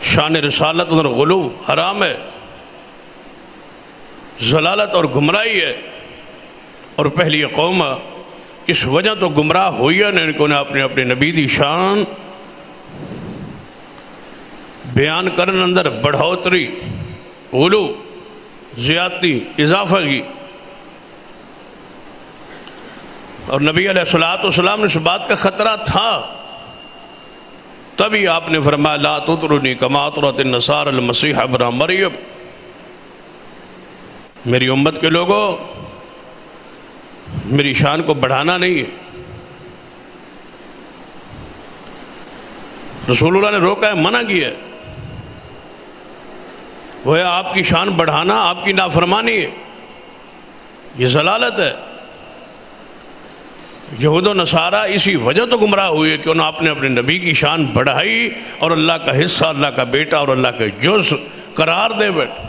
شان رسالت اور غلو حرام ہے، ضلالت اور گمراہی ہے، اور پہلی قوم اس وجہ تو گمراہ ہوئی ہے انہوں نے اپنے اپنے نبی دی شان بیان کرنے اندر بڑھوتری، غلو، زیادتی، اضافہ کی، اور نبی علیہ السلام نے اس بات کا خطرہ تھا، تبھی آپ نے فرمایا لا تطرنی کما اطرت النصارى المسیح ابن مریم، میری امت کے لوگوں میری شان کو بڑھانا نہیں ہے۔ رسول اللہ نے روکا ہے، منع کیا ہے، وہ ہے آپ کی شان بڑھانا آپ کی نافرمانی ہے، یہ ضلالت ہے۔ یہود و نصارہ اسی وجہ تو گمراہ ہوئے کہ انہوں نے اپنے نبی کی شان بڑھائی اور اللہ کا حصہ، اللہ کا بیٹا اور اللہ کا جز قرار دے بیٹھے۔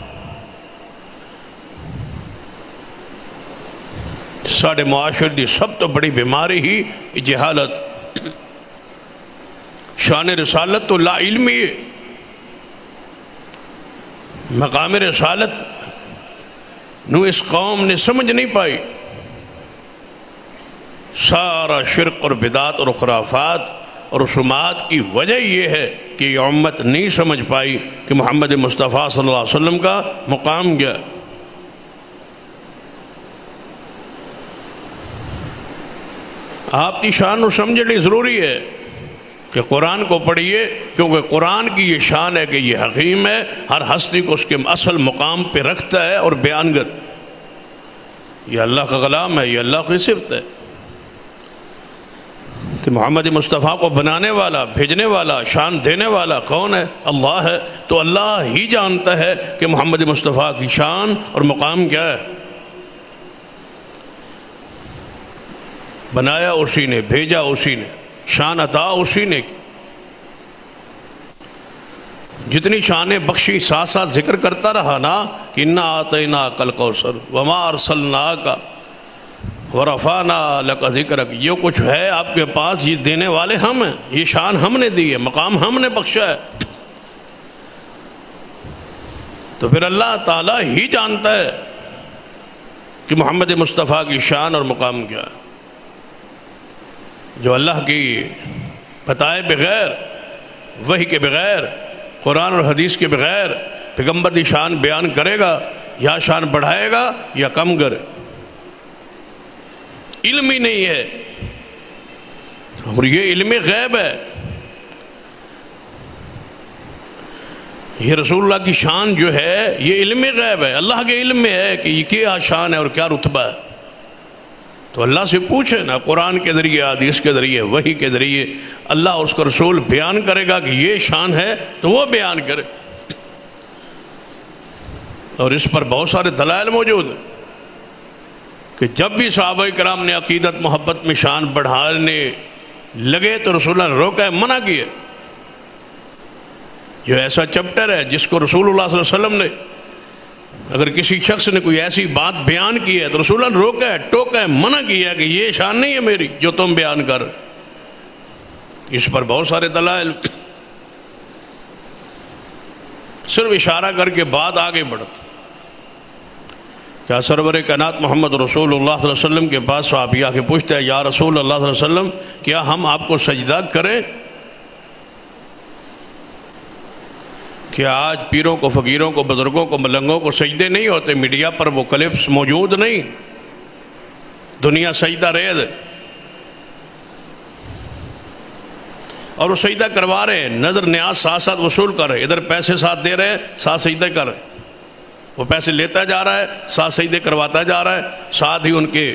ساڑھے معاشر دی سب تو بڑی بیماری ہی جہالت، شان رسالت تو لا علمی ہے، مقام رسالت نو اس قوم نے سمجھ نہیں پائی، سارا شرک اور بدعت اور خرافات اور رسومات کی وجہ یہ ہے کہ یہ امت نہیں سمجھ پائی کہ محمد مصطفیٰ صلی اللہ علیہ وسلم کا مقام کیا۔ آپ کی شان کو سمجھنی ضروری ہے کہ قرآن کو پڑھیے، کیونکہ قرآن کی یہ شان ہے کہ یہ حکیم ہے، ہر ہستی کو اس کے اصل مقام پہ رکھتا ہے اور بیان کر، یہ اللہ کا کلام ہے، یہ اللہ کی صفت ہے۔ تو محمد مصطفیٰ کو بنانے والا، بھیجنے والا، شان دینے والا کون ہے؟ اللہ ہے، تو اللہ ہی جانتا ہے کہ محمد مصطفیٰ کی شان اور مقام کیا ہے۔ بنایا اسی نے، بھیجا اسی نے، شان عطا اسی نے، جتنی شانیں بخشی ساتھ ساتھ ذکر کرتا رہا نا کہ انا آتیناک الکوثر وما ارسلناک ورفعنا لک ذکرک، یہ کچھ ہے آپ کے پاس، یہ دینے والے ہم ہیں، یہ شان ہم نے دی ہے، مقام ہم نے بخشا ہے۔ تو پھر اللہ تعالیٰ ہی جانتا ہے کہ محمد مصطفیٰ کی شان اور مقام کیا ہے۔ جو اللہ کی بتائے بغیر، وحی کے بغیر، قرآن اور حدیث کے بغیر پیغمبر کی شان بیان کرے گا، یا شان بڑھائے گا یا کم کرے، علم ہی نہیں ہے، اور یہ علم غیب ہے۔ یہ رسول اللہ کی شان جو ہے یہ علم غیب ہے، اللہ کے علم میں ہے کہ یہ کیا شان ہے اور کیا رتبہ ہے۔ تو اللہ سے پوچھے نا، قرآن کے ذریعے، حدیث کے ذریعے، وحی کے ذریعے اللہ اس کا رسول بیان کرے گا کہ یہ شان ہے تو وہ بیان کرے، اور اس پر بہت سارے دلائل موجود ہیں کہ جب بھی صحابہ کرام نے عقیدت محبت میں شان بڑھانے لگے تو رسول اللہ نے روکا ہے، منع کیا۔ یہ ایسا چپٹر ہے جس کو رسول اللہ صلی اللہ علیہ وسلم نے، اگر کسی شخص نے کوئی ایسی بات بیان کی ہے تو رسول اللہ نے روکا ہے، ٹوکا ہے، منع کیا ہے کہ یہ شان نہیں ہے میری جو تم بیان کر۔ اس پر بہت سارے دلائل، صرف اشارہ کر کے بات آگے بڑھتی۔ کیا سرور کائنات محمد رسول اللہ صلی اللہ علیہ وسلم کے پاس صحابی آ کے پوچھتے ہیں یا رسول اللہ صلی اللہ علیہ وسلم کیا ہم آپ کو سجدہ کریں؟ کیا آج پیروں کو، فقیروں کو، بزرگوں کو، ملنگوں کو سجدے نہیں ہوتے؟ میڈیا پر وہ کلپس موجود نہیں، دنیا سجدہ ریز ہے، اور وہ سجدہ کروا رہے ہیں، نظر نیاز ساتھ ساتھ وصول کر رہے ہیں، ادھر پیسے ساتھ دے رہے ہیں، ساتھ سجدے کر رہے ہیں، وہ پیسے لیتا جا رہا ہے، ساتھ سجدے کرواتا جا رہا ہے، ساتھ ہی ان کے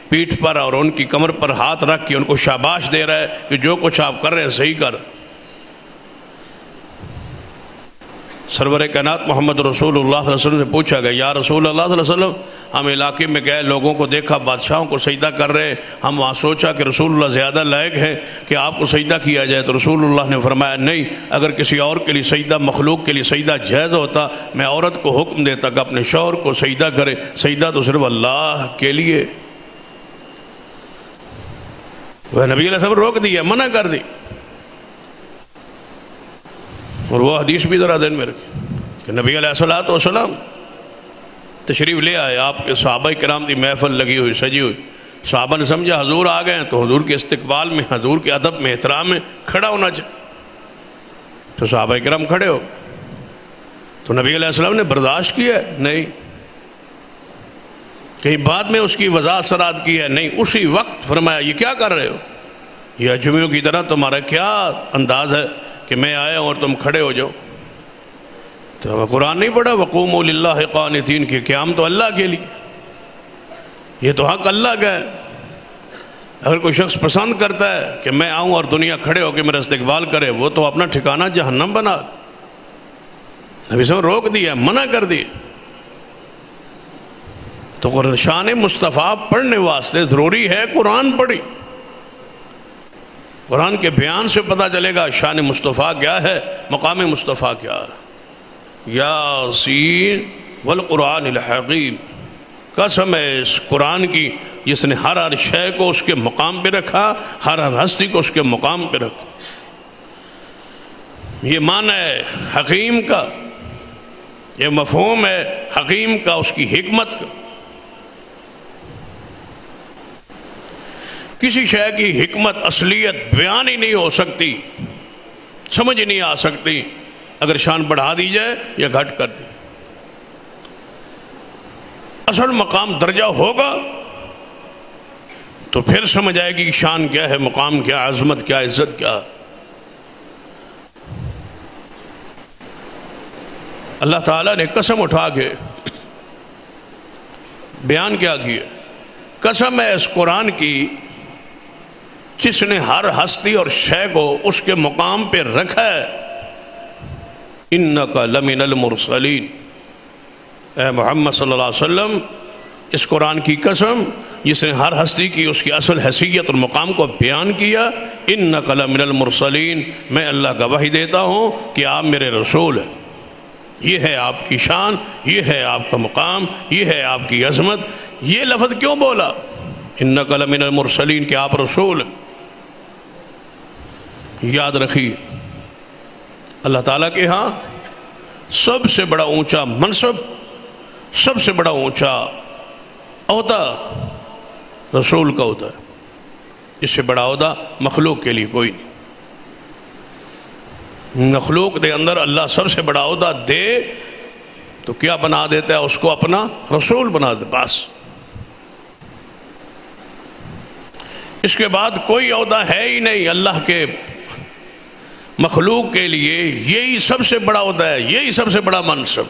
پیٹھ پر اور ان کی کمر پر ہاتھ رکھ کے ان کو شاباش دے رہا ہے کہ جو کچھ آپ کر رہے ہیں صحیح کر۔ سرور کائنات محمد رسول اللہ صلی اللہ علیہ وسلم سے پوچھا گیا یا رسول اللہ صلی اللہ علیہ وسلم ہم علاقے میں گئے، لوگوں کو دیکھا بادشاہوں کو سجدہ کر رہے، ہم وہاں سوچا کہ رسول اللہ زیادہ لائق ہے کہ آپ کو سجدہ کیا جائے، تو رسول اللہ نے فرمایا نہیں، اگر کسی اور کے لیے سجدہ، مخلوق کے لیے سجدہ جائز ہوتا میں عورت کو حکم دیتا کہ اپنے شوہر کو سجدہ کرے، سجدہ تو صرف اللہ کے لیے۔ وہ نبی علیہ السلام روک دیا، منع کر دی۔ اور وہ حدیث بھی ذرا ذہن میں رکھیں کہ نبی علیہ الصلوۃ والسلام تشریف لے آئے، آپ کے صحابہ کرام کی محفل لگی ہوئی سجی ہوئی، صحابہ نے سمجھا حضور آ گئے ہیں تو حضور کے استقبال میں، حضور کے ادب میں، احترام میں کھڑا ہونا چاہیے، تو صحابہ کرام کھڑے ہو، تو نبی علیہ السلام نے برداشت کیا ہے؟ نہیں۔ کہیں بعد میں اس کی وضاحت سرات کی ہے؟ نہیں، اسی وقت فرمایا یہ کیا کر رہے ہو، یہ اجمیوں کی طرح تمہارا کیا انداز ہے کہ میں آیا ہوں اور تم کھڑے ہو جاؤ؟ تو قرآن نہیں پڑھا وقوموا للہ قانتین کی، قیام تو اللہ کے لیے، یہ تو حق اللہ کا ہے۔ اگر کوئی شخص پسند کرتا ہے کہ میں آؤں اور دنیا کھڑے ہو کے میرا استقبال کرے، وہ تو اپنا ٹھکانہ جہنم بنا، نبی صلی اللہ علیہ وسلم روک دیا، منع کر دیا۔ تو شان مصطفیٰ پڑھنے واسطے ضروری ہے قرآن پڑھی، قرآن کے بیان سے پتہ چلے گا شان مصطفیٰ کیا ہے، مقام مصطفیٰ کیا ہے۔ یاسین والقرآن الحکیم، قسم ہے اس قرآن کی جس نے ہر ہر شے کو اس کے مقام پہ رکھا، ہر ہر ہستی کو اس کے مقام پہ رکھا۔ یہ معنی ہے حکیم کا، یہ مفہوم ہے حکیم کا، اس کی حکمت کا۔ کسی شے کی حکمت اصلیت بیان ہی نہیں ہو سکتی، سمجھ نہیں آ سکتی اگر شان بڑھا دی جائے یا گھٹ کر دی۔ اصل مقام درجہ ہوگا تو پھر سمجھ آئے گی کہ شان کیا ہے، مقام کیا، عظمت کیا، عزت کیا۔ اللہ تعالیٰ نے قسم اٹھا کے بیان کیا کیا، قسم ہے اس قرآن کی جس نے ہر ہستی اور شے کو اس کے مقام پہ رکھا ہے۔ اِنَّكَ لَمِنَ الْمُرْسَلِينَ، اے محمد صلی اللہ علیہ وسلم، اس قرآن کی قسم جس نے ہر ہستی کی اس کی اصل حیثیت اور مقام کو بیان کیا، اِنَّكَ لَمِنَ الْمُرْسَلِينَ، میں اللہ گواہی دیتا ہوں کہ آپ میرے رسول ہیں۔ یہ ہے آپ کی شان، یہ ہے آپ کا مقام، یہ ہے آپ کی عظمت۔ یہ لفظ کیوں بولا اِنَّكَ لَمِنَ الْمُرْسَلِينَ کہ آپ رسول ہیں؟ یاد رکھیے اللہ تعالیٰ کے ہاں سب سے بڑا اونچا منصب، سب سے بڑا اونچا عہدہ رسول کا ہوتا ہے۔ اس سے بڑا عہدہ مخلوق کے لیے کوئی نہیں۔ مخلوق دے اندر اللہ سب سے بڑا عہدہ دے تو کیا بنا دیتا ہے؟ اس کو اپنا رسول بنا دے، بس۔ اس کے بعد کوئی عہدہ ہے ہی نہیں اللہ کے مخلوق کے لیے، یہی سب سے بڑا عہدہ ہے، یہی سب سے بڑا منصب۔